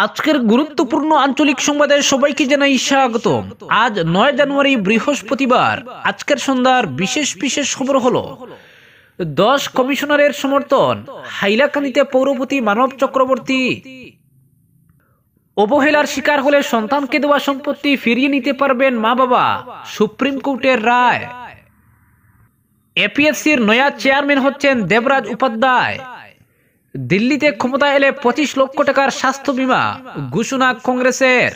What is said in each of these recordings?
আজকের গুরুত্বপূর্ণ আঞ্চলিক সংবাদে সবাইকে জানাই স্বাগতম। আজ 9 জানুয়ারি বৃহস্পতিবার। আজকের সন্ধ্যার বিশেষ বিশেষ খবর হলো 10 কমিশনারের সমর্থন, হাইলাকান্দিতে পৌরপতি মানব চক্রবর্তী। অবহেলার শিকার হলে সন্তানকে দেওয়া সম্পত্তি ফিরিয়ে নিতে পারবেন মা বাবা, সুপ্রিম কোর্টের রায়। এপিএসসির নয়া চেয়ারম্যান হচ্ছেন দেবরাজ উপাধ্যায়। দিল্লিতে ক্ষমতা এলে 25 লক্ষ টাকার স্বাস্থ্য বীমা ঘোষণা কংগ্রেসের।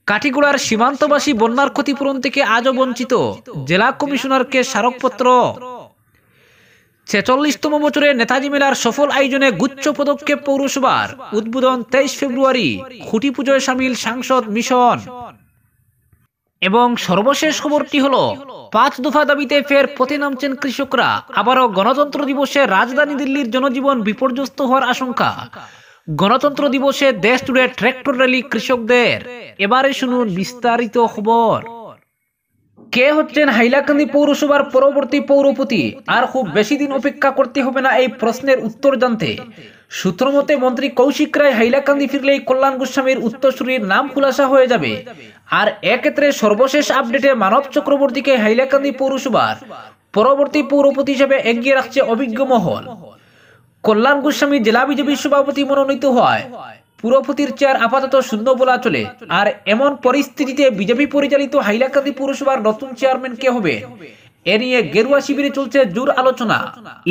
কাঠিগড়ার সীমান্তবাসী বন্যার ক্ষতিপূরণ থেকে আজও বঞ্চিত, জেলা কমিশনারকে স্মারকপত্র। 46তম বছরে নেতাজি মেলার সফল আয়োজনে গুচ্ছ পদক্ষেপ পৌরসভার, উদ্বোধন 23 ফেব্রুয়ারি। খুঁটি পুজোয় সামিল সাংসদ মিশন। এবং সর্বশেষ খবরটি হলো 5 দফা দাবিতে ফের পথে নামছেন কৃষকরা। আবারও গণতন্ত্র দিবসে রাজধানী দিল্লির জনজীবন বিপর্যস্ত হওয়ার আশঙ্কা। গণতন্ত্র দিবসে দেশ জুড়ে ট্র্যাক্টর র্যালি কৃষকদের। এবারে শুনুন বিস্তারিত খবর। কে হচ্ছেন হাইলাকান্দি পৌরসভার পরবর্তী পৌরপতি? আর খুব বেশি দিন অপেক্ষা করতে হবে না এই প্রশ্নের উত্তর জানতে। সূত্র মতে মন্ত্রী কৌশিক রায় হাইলাকান্দি ফিরলেই কল্যাণ গোস্বামীর উত্তরসূরির নাম খুলাসা হয়ে যাবে। আর এক্ষেত্রে সর্বশেষ আপডেটে মানব চক্রবর্তীকে হাইলাকান্দি পৌরসভার পরবর্তী পৌরপতি হিসেবে এগিয়ে রাখছে অভিজ্ঞ মহল। কল্যাণ গোস্বামী জেলা বিজেপির সভাপতি মনোনীত হয়। পুরপতির চেয়ার আপাতত শূন্য বলা চলে। আর এমন পরিস্থিতিতে বিজেপি পরিচালিত হাইলাকান্দি পৌরসভার নতুন চেয়ারম্যান কে হবে, এ নিয়ে গেরুয়া শিবিরে চলছে জোর আলোচনা।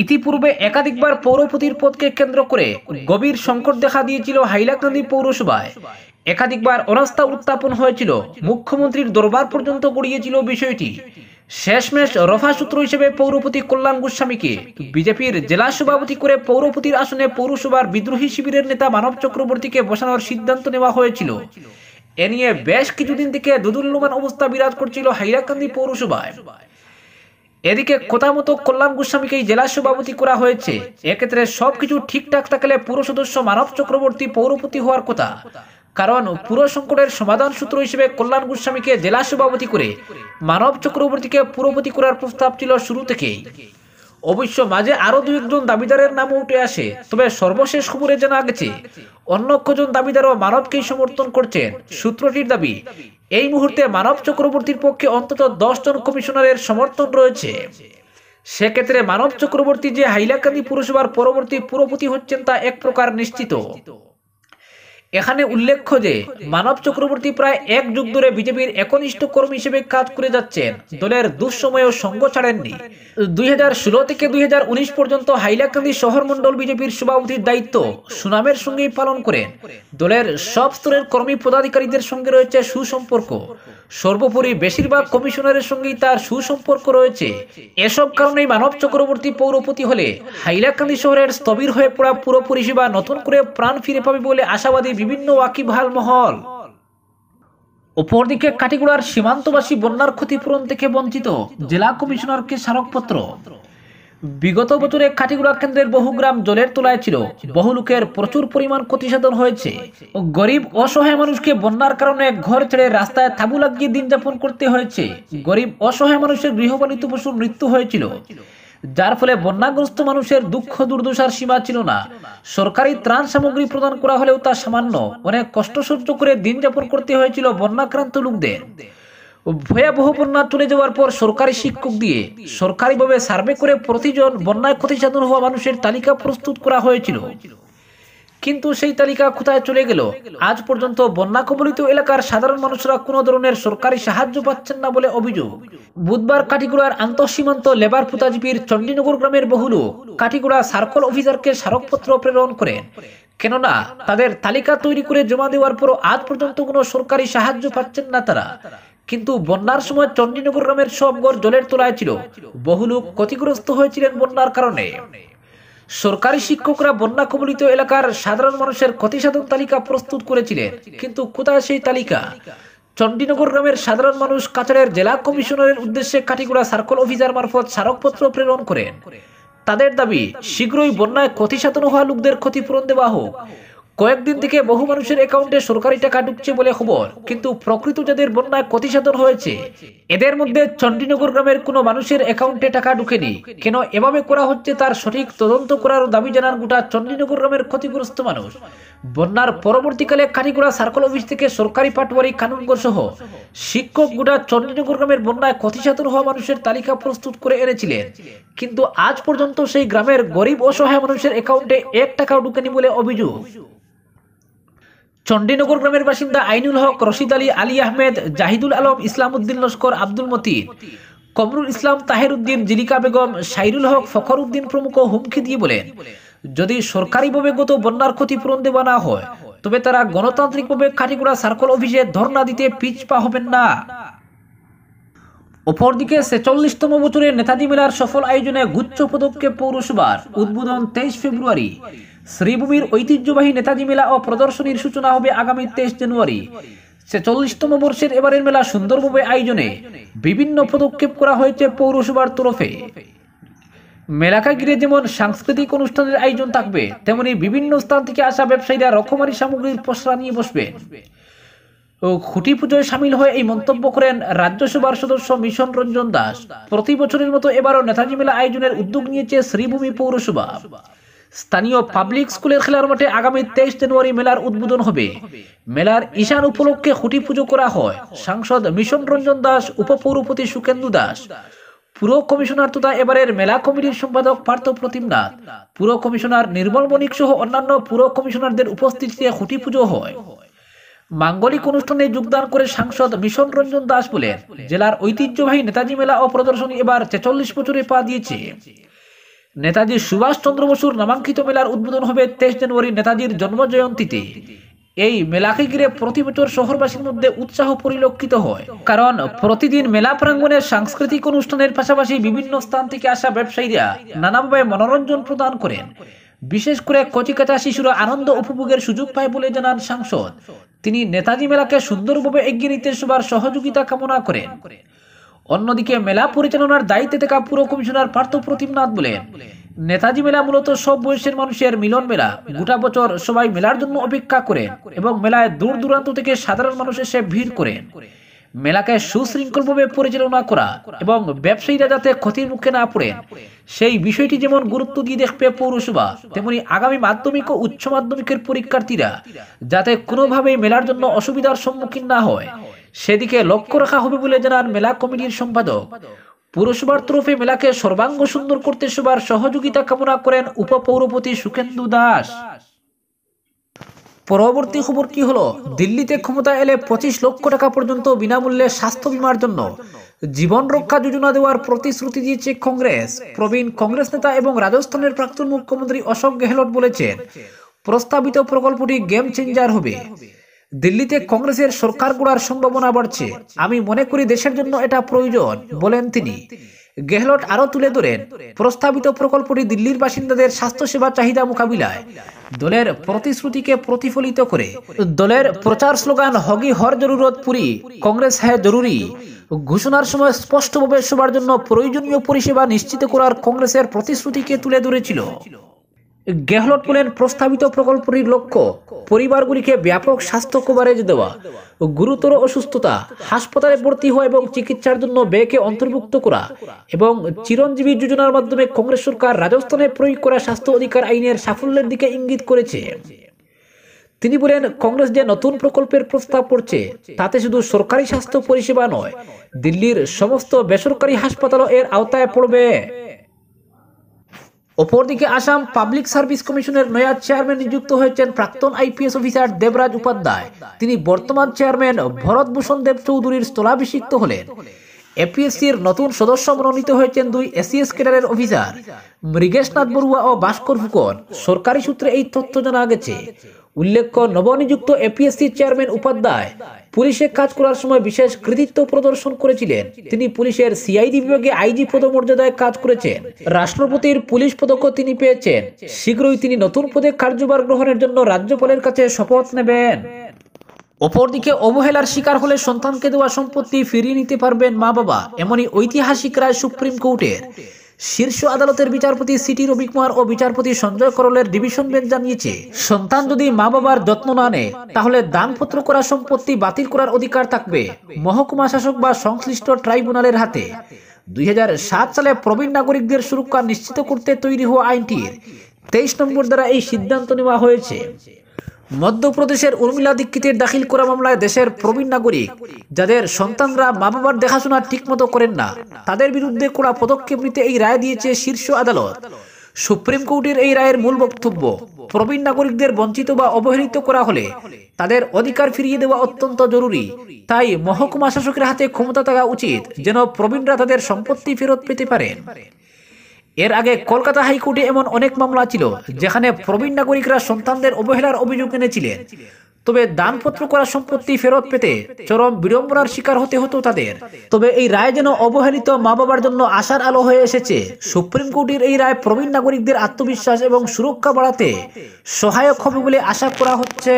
ইতিপূর্বে একাধিকবার পৌরপতির পদকে কেন্দ্র করে গভীর সংকট দেখা দিয়েছিল হাইলাকান্দি পৌরসভায়। একাধিকবার অনাস্থা উত্থাপন হয়েছিল, মুখ্যমন্ত্রীর দরবার পর্যন্ত গড়িয়েছিল বিষয়টি। শেষমেশ রফা সূত্র হিসেবে পৌরপতি কল্যাণ গোস্বামীকে বিজেপির জেলা সভাপতি করে পৌরপতির আসনে পৌরসভার বিদ্রোহী শিবিরের নেতা মানব চক্রবর্তীকে বসানোর সিদ্ধান্ত নেওয়া হয়েছিল। এ নিয়ে বেশ কিছুদিন থেকে দোদুল্যমান অবস্থা বিরাজ করছিল হাইলাকান্দি পৌরসভায়। এদিকে কথা মতো কল্যাণ গোস্বামীকেই জেলা সভাপতি করা হয়েছে। এক্ষেত্রে সবকিছু ঠিকঠাক থাকলে পুর সদস্য মানব চক্রবর্তী পৌরপতি হওয়ার কথা। কারণ পুর সংকটের সমাধান সূত্র হিসেবে কল্যাণ গোস্বামীকে জেলা সভাপতি করে মানব চক্রবর্তীকে পুরপতি করার প্রস্তাব ছিল শুরু থেকেই। অবশ্য মাঝে আরো 2-1 দাবিদারের নাম উঠে আসে, তবে সর্বশেষ খবরে জানা গেছে অন্য কজন দাবিদারও মানবকেই সমর্থন করছেন। সূত্রটির দাবি, এই মুহূর্তে মানব চক্রবর্তীর পক্ষে অন্তত 10 জন কমিশনারের সমর্থন রয়েছে। সেক্ষেত্রে মানব চক্রবর্তী যে হাইলাকান্দি পুরসভার পরবর্তী পুরপতি হচ্ছেন তা এক প্রকার নিশ্চিত। এখানে উল্লেখ্য যে মানব চক্রবর্তী প্রায় 1 যুগ ধরে বিজেপির একনিষ্ঠ কর্মী হিসেবে কাজ করে যাচ্ছেন। দলের দুঃসময়েও সঙ্গ ছাড়েননি। 2016 থেকে 2019 পর্যন্ত হাইলাকান্দি শহর মন্ডল বিজেপির সভাপতির দায়িত্ব সুনামের সঙ্গেই পালন করেন। দলের সব স্তরের কর্মী পদাধিকারীদের সঙ্গে রয়েছে সুসম্পর্ক। সর্বোপরি বেশিরভাগ কমিশনারের সঙ্গেই তার সুসম্পর্ক রয়েছে। এসব কারণেই মানব চক্রবর্তী পৌরপতি হলে হাইলাকান্দি শহরের স্থবির হয়ে পড়া পুর পরিষেবা নতুন করে প্রাণ ফিরে পাবে বলে আশাবাদী বিভিন্ন ওয়াকিবহাল মহল। অপরদিকে কাঠিগড়ার সীমান্তবাসী বন্যার ক্ষতিপূরণ থেকে বঞ্চিত, জেলা কমিশনারকে স্মারকপত্র। বিগত বছরে কাঠিগড়া কেন্দ্রের বহু গ্রাম জলের তলায় ছিল। বহু লোকের প্রচুর পরিমাণ ক্ষতিসাধন হয়েছে। গরিব অসহায় মানুষকে বন্যার কারণে ঘর ছেড়ে রাস্তায় তাঁবু লাগিয়ে দিন যাপন করতে হয়েছে। গরিব অসহায় মানুষের গৃহপালিত পশুর মৃত্যু হয়েছিল, যার ফলে বন্যাগ্রস্ত মানুষের দুঃখ দুর্দশার সীমা ছিল না। সরকারি ত্রাণ সামগ্রী প্রদান করা হলেও তা সামান্য। অনেক কষ্ট সহ্য করে দিন যাপন করতে হয়েছিল বন্যাক্রান্ত লোকদের। ভয়াবহ বন্যা চলে যাওয়ার পর সরকারি শিক্ষক দিয়ে সরকারিভাবে সার্ভে করে প্রতিজন বন্যায় ক্ষতিসাধন হওয়া মানুষের তালিকা প্রস্তুত করা হয়েছিল। কিন্তু সেই তালিকা কোথায় চলে গেল? আজ পর্যন্ত বন্যা কবলিত এলাকার সাধারণ মানুষরা কোনো ধরনের সরকারি সাহায্য পাচ্ছেন না বলে অভিযোগ। বুধবার কাঠিগড়ার আন্তঃসীমান্ত লেবার পুতাজিপির চণ্ডীনগর গ্রামের বহু লোক কাঠিগড়া সার্কল অফিসারকে স্মারকপত্র প্রেরণ করেন। কেননা তাদের তালিকা তৈরি করে জমা দেওয়ার পরও আজ পর্যন্ত কোনো সরকারি সাহায্য পাচ্ছেন না তারা। কিন্তু বন্যার সময় চণ্ডীনগর গ্রামের সব ঘর জলের তলায় ছিল। বহু লোক ক্ষতিগ্রস্ত হয়েছিলেন বন্যার কারণে। সরকারি শিক্ষকরা বন্যা কবলিত এলাকার সাধারণ মানুষের ক্ষতিসাধন তালিকা প্রস্তুত করেছিলেন, কিন্তু কোথায় সেই তালিকা? চণ্ডীনগর গ্রামের সাধারণ মানুষ কাছাড়ের জেলা কমিশনারের উদ্দেশ্যে কাঠিগড়া সার্কল অফিসার মারফত স্মারকপত্র প্রেরণ করেন। তাদের দাবি শীঘ্রই বন্যায় ক্ষতিসাধন হওয়া লোকদের ক্ষতিপূরণ দেওয়া হোক। কয়েকদিন থেকে বহু মানুষের অ্যাকাউন্টে সরকারি টাকা ঢুকছে বলে খবর, কিন্তু প্রকৃত যাদের বন্যায় ক্ষতিসাধন হয়েছে এদের মধ্যে চণ্ডীনগর গ্রামের কোনো মানুষের অ্যাকাউন্টে টাকা ঢুকেনি। কেন এভাবে করা হচ্ছে তার সঠিক তদন্ত করার দাবি জানান গোটা চণ্ডীনগর গ্রামের ক্ষতিগ্রস্ত মানুষ। বন্যার পরবর্তীকালে কাটিগড়া সার্কেল অফিস থেকে সরকারি পাটওয়ারি কানুনগর সহ শিক্ষক গোটা চণ্ডীনগর গ্রামের বন্যায় ক্ষতিসাধন হওয়া মানুষের তালিকা প্রস্তুত করে এনেছিলেন, কিন্তু আজ পর্যন্ত সেই গ্রামের গরিব অসহায় মানুষের অ্যাকাউন্টে 1 টাকাও ঢুকেনি বলে অভিযোগ। চণ্ডীনগর গ্রামের বাসিন্দা আইনুল হক, রশিদ আলী, আলী আহমেদ, জাহিদুল আলম, ইসলাম উদ্দিন লস্কর, আব্দুল মতিন, কমরুল ইসলাম, তাহের উদ্দিন, জিলিকা বেগম, সাইরুল হক, ফখর উদ্দিন প্রমুখ হুমকি দিয়ে বলেন, যদি সরকারিভাবে গত বন্যার ক্ষতিপূরণ দেওয়া না হয় তবে তারা গণতান্ত্রিকভাবে কাটিগড়া সার্কেল অফিসে ধর্ণা দিতে পিছপা হবেন না। অপরদিকে ৪৬তম বছরে নেতাজি মেলার সফল আয়োজনে গুচ্ছ পদক্ষেপ পৌরসভার, উদ্বোধন ২৩ ফেব্রুয়ারি। শ্রীভূমির ঐতিহ্যবাহী নেতাজি মেলা ও প্রদর্শনীর সূচনা হবে আগামী ২৩ জানুয়ারি। ৪৬তম বর্ষের এবারের মেলা সুন্দরভাবে আয়োজনে বিভিন্ন পদক্ষেপ করা হয়েছে পৌরসভার তরফে। মেলাকে ঘিরে যেমন সাংস্কৃতিক অনুষ্ঠানের আয়োজন থাকবে, তেমনি বিভিন্ন স্থান থেকে আসা ব্যবসায়ীরা রকমারি সামগ্রীর পসরা নিয়ে বসবেন। খুঁটি পুজোয় সামিল হয়ে এই মন্তব্য করেন রাজ্যসভার সদস্য মিশন রঞ্জন দাস। প্রতি বছরের মতো এবারও নেতাজি মেলা আয়োজনের উদ্যোগ নিয়েছে শ্রীভূমি পৌরসভা। স্থানীয় পাবলিক স্কুলের খেলার মাঠে আগামী ২৩ জানুয়ারি মেলার উদ্বোধন হবে। মেলার ঈশান উপলক্ষে খুঁটি পুজো করা হয়। সাংসদ মিশন রঞ্জন দাস, উপপৌরপতি সুকেন্দু দাস, পুর কমিশনার তথা এবারের মেলা কমিটির সম্পাদক পার্থ প্রতিম নাথ, পুর কমিশনার নির্মল বণিক সহ অন্যান্য পুর কমিশনারদের উপস্থিতিতে খুঁটি পুজো হয়। মাঙ্গলিক অনুষ্ঠানে যোগদান করে সাংসদ মিশন রঞ্জন দাস বলেন, জেলার ঐতিহ্যবাহী নেতাজি মেলা ও প্রদর্শনী এবার ৪৬ বছরে পা দিয়েছে। নেতাজি সুভাষ চন্দ্র বসুর নামাঙ্কিত মেলার উদ্বোধন হবে ২৩ জানুয়ারি নেতাজির জন্মজয়ন্তীতে। এই মেলাকে ঘিরে প্রতি বছর শহরবাসীর মধ্যে উৎসাহ পরিলক্ষিত হয়, কারণ প্রতিদিন মেলা প্রাঙ্গণে সাংস্কৃতিক অনুষ্ঠানের পাশাপাশি বিভিন্ন স্থান থেকে আসা ব্যবসায়ীরা নানাভাবে মনোরঞ্জন প্রদান করেন। বিশেষ করে কচিকাঁচা শিশুরা আনন্দ উপভোগের সুযোগ পায় বলে জানান সাংসদ। তিনি নেতাজি মেলাকে সুন্দরভাবে এগিয়ে নিতে সবার সহযোগিতা কামনা করেন। অন্যদিকে মেলা পরিচালনার দায়িত্বে থাকা পুর কমিশনার পার্থ প্রতিম নাথ বলেন, নেতাজি মেলা মূলত সব বয়সের মানুষের মিলন মেলা। গোটা বছর সবাই মেলার জন্য অপেক্ষা করেন এবং মেলায় দূর দূরান্ত থেকে সাধারণ মানুষ এসে ভিড় করেন। মেলাকে সুশৃঙ্খলভাবে পরিচালনা করা এবং ব্যবসায়ীরা যাতে ক্ষতির মুখে না পড়েন সেই বিষয়টি যেমন গুরুত্ব দিয়ে দেখবে পৌরসভা, তেমনি আগামী মাধ্যমিক ও উচ্চ মাধ্যমিকের পরীক্ষার্থীরা যাতে কোনোভাবেই মেলার জন্য অসুবিধার সম্মুখীন না হয় সেদিকে লক্ষ্য রাখা হবে বলে জানান মেলা কমিটির সম্পাদক। পৌরসভার তরফে মেলাকে সর্বাঙ্গ সুন্দর করতে সবার সহযোগিতা কামনা করেন উপপৌরপতি সুকেন্দু দাস। পরবর্তী খবরটি হলো, দিল্লিতে ক্ষমতা এলে ২৫ লক্ষ টাকা পর্যন্ত বিনামূল্যে স্বাস্থ্য বীমার জন্য জীবন রক্ষা যোজনা দেওয়ার প্রতিশ্রুতি দিয়েছে কংগ্রেস। প্রবীণ কংগ্রেস নেতা এবং রাজস্থানের প্রাক্তন মুখ্যমন্ত্রী অশোক গেহলট বলেছেন, প্রস্তাবিত প্রকল্পটি গেম চেঞ্জার হবে। দিল্লিতে কংগ্রেসের সরকার গড়ার সম্ভাবনা বাড়ছে। আমি মনে করি দেশের জন্য এটা প্রয়োজন, বলেন তিনি। গেহলট আরো তুলে ধরেন, প্রস্তাবিত প্রকল্পটি দিল্লির বাসিন্দাদের স্বাস্থ্যসেবা চাহিদা মোকাবিলায় দলের প্রতিশ্রুতিকে প্রতিফলিত করে। দলের প্রচার স্লোগান হগি হর জরুরত পুরি, কংগ্রেস হ্যাঁ জরুরি ঘোষণার সময় স্পষ্টভাবে সবার জন্য প্রয়োজনীয় পরিষেবা নিশ্চিত করার কংগ্রেসের প্রতিশ্রুতিকে তুলে ধরেছিল। গেহলট বলেন, প্রস্তাবিত প্রকল্পটির লক্ষ্য পরিবারগুলিকে ব্যাপক স্বাস্থ্য কভারেজ দেওয়া, গুরুতর অসুস্থতা, হাসপাতালে ভর্তি হওয়া এবং চিকিৎসার জন্য ব্যয়কে অন্তর্ভুক্ত করা এবং চিরঞ্জীবী যোজনার মাধ্যমে কংগ্রেস সরকার রাজস্থানে প্রয়োগ করা স্বাস্থ্য অধিকার আইনের সাফল্যের দিকে ইঙ্গিত করেছে। তিনি বলেন, কংগ্রেস যে নতুন প্রকল্পের প্রস্তাব করছে তাতে শুধু সরকারি স্বাস্থ্য পরিষেবা নয়, দিল্লির সমস্ত বেসরকারি হাসপাতালও এর আওতায় পড়বে। অপরদিকে আসাম পাবলিক সার্ভিস কমিশনের নয়া চেয়ারম্যান নিযুক্ত হয়েছেন প্রাক্তন আইপিএস অফিসার দেবরাজ উপাধ্যায়। তিনি বর্তমান চেয়ারম্যান ভরত ভূষণ দেব চৌধুরীর স্থলাভিষিক্ত হলেন। এপিএসসির নতুন সদস্য মনোনীত হয়েছেন 2 এসিএস ক্যাডারের অফিসার মৃগেশ নাথ বড়ুয়া ও ভাস্কর ফুকন। সরকারি সূত্রে এই তথ্য জানা গেছে। উল্লেখ্য, নবনিযুক্ত এপিএসসি চেয়ারম্যান উপাধ্যায় পুলিশে কাজ করার সময় বিশেষ কৃতিত্ব প্রদর্শন করেছিলেন। তিনি পুলিশের সিআইডি বিভাগে আইজি পদমর্যাদায় কাজ করেছেন। রাষ্ট্রপতির পুলিশ পদকও তিনি পেয়েছেন। শীঘ্রই তিনি নতুন পদে কার্যভার গ্রহণের জন্য রাজ্যপালের কাছে শপথ নেবেন। অপরদিকে অবহেলার শিকার হলে সন্তানকে দেওয়া সম্পত্তি ফিরিয়ে নিতে পারবেন মা বাবা, এমনই ঐতিহাসিক রায় সুপ্রিম কোর্টের। শীর্ষ আদালতের বিচারপতি সিটি রবি কুমার ও বিচারপতি সঞ্জয় করলের ডিভিশন বেঞ্চ জানিয়েছে, সন্তান যদি মা বাবার যত্ন না নেয় তাহলে দানপত্র করা সম্পত্তি বাতিল করার অধিকার থাকবে মহকুমা শাসক বা সংশ্লিষ্ট ট্রাইব্যুনালের হাতে। 2007 সালে প্রবীণ নাগরিকদের সুরক্ষা নিশ্চিত করতে তৈরি হওয়া আইনটির 23 নম্বর দ্বারা এই সিদ্ধান্ত নেওয়া হয়েছে। মধ্যপ্রদেশের উর্মিলা দীক্ষিতের দাখিল করা মামলায় দেশের প্রবীণ নাগরিক যাদের সন্তানরা মা বাবার দেখাশোনা ঠিকমতো করেন না তাদের বিরুদ্ধে কড়া পদক্ষেপ নিতে এই রায় দিয়েছে শীর্ষ আদালত। সুপ্রিম কোর্টের এই রায়ের মূল বক্তব্য, প্রবীণ নাগরিকদের বঞ্চিত বা অবহেলিত করা হলে তাদের অধিকার ফিরিয়ে দেওয়া অত্যন্ত জরুরি। তাই মহকুমা শাসকের হাতে ক্ষমতা থাকা উচিত যেন প্রবীণরা তাদের সম্পত্তি ফেরত পেতে পারেন। এর আগে কলকাতা হাইকোর্টে এমন অনেক মামলা ছিল যেখানে প্রবীণ নাগরিকরা সন্তানদের অবহেলার অভিযোগ এনেছিলেন, তবে দানপত্র করা সম্পত্তি ফেরত পেতে চরম বিড়ম্বনার শিকার হতে হতো তাদের। তবে এই রায় যেন অবহেলিত মা বাবার জন্য আশার আলো হয়ে এসেছে। সুপ্রিম কোর্টের এই রায় প্রবীণ নাগরিকদের আত্মবিশ্বাস এবং সুরক্ষা বাড়াতে সহায়ক হবে বলে আশা করা হচ্ছে।